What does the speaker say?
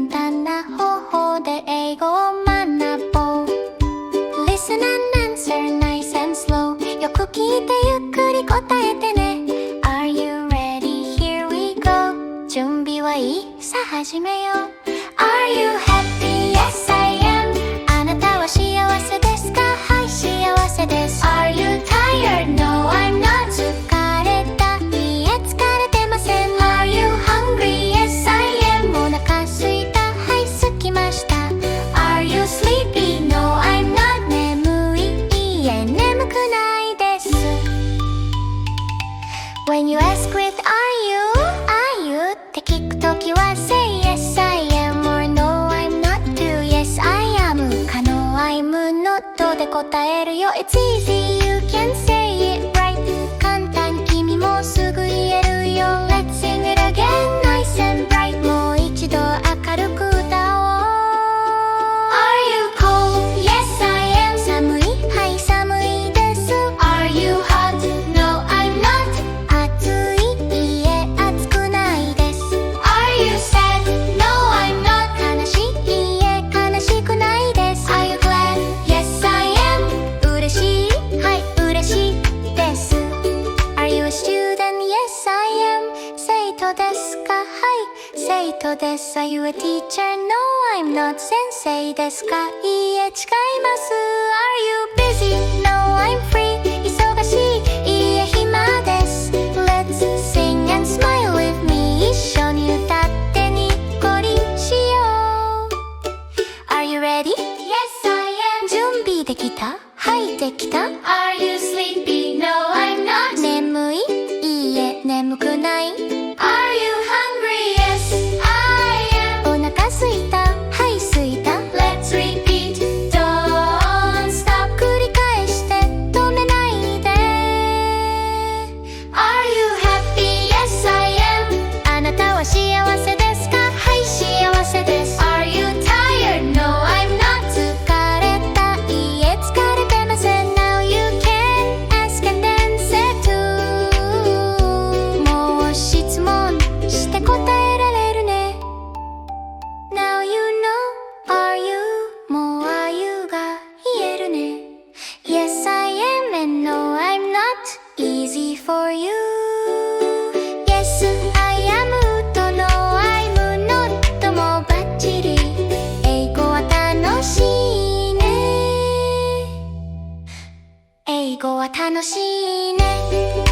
簡単な方法で英語を学ぼう。 Listen and answer nice and slow。 よく聞いてゆっくり答えてね。 Are you ready? Here we go。 準備はいい？さあ始めよう。 Are you happy? Yes I am。 あなたは幸せですか？はい、幸せです。 Are you tired? No I'm not。 疲れた？いいえ、疲れてません。 Are you hungry? Yes I am。 お腹すいた？はい、すきました。 Are you sleepy? No I'm not。 眠い？いいえ、眠くないです。 When you ask with Are you って聞くときは Say yes I am or No I'm not to Yes I am か No I'm not で答えるよ。 It's easy you can say it right。 簡単、君もすぐ言えるよ。 Let's sing it again nice and bright。 もう一度明るく歌おう。 Are you cold? Yes I am。 寒い？はい、寒いです。 Are you hot? No I'm not。 暑い？いいえ、暑くないです。 Are you sad? No I'm not。 悲しい？いいえ、悲しくないです。 Are you glad? Yes I am。 嬉しい？はい、嬉しいです。 Are you a student? Yes I am。 生徒ですか？はい、生徒です。 Are you a teacher? No I'm not。 先生ですか？いいえ、違います。 Are you busy? No I'm free。 忙しい？いいえ、暇です。 Let's sing and smile with me。 一緒に歌ってにっこりしよう。 Are you ready? Yes I am。 準備できた？はい、できた。 Are you sleepy? No I'm not。 眠い？いいえ、眠くない。 Are you hungry? Yes I am。 お腹すいた？はい、すいた。 Let's repeat Don't stop。 繰り返して止めないで。 Are you happy? Yes I am。 あなたは幸せですか？はい、幸せです。 Are you tired? No I'm not。 疲れた？いいえ、疲れてません。 Now you can ask and answer too。 もう質問して答えられるね。 Now you know Are you もう Are you が言えるね。 Yes I am and No I'm not easy for you。 Yes I am と No I'm not もバッチリ。英語は楽しいね。英語は楽しいね。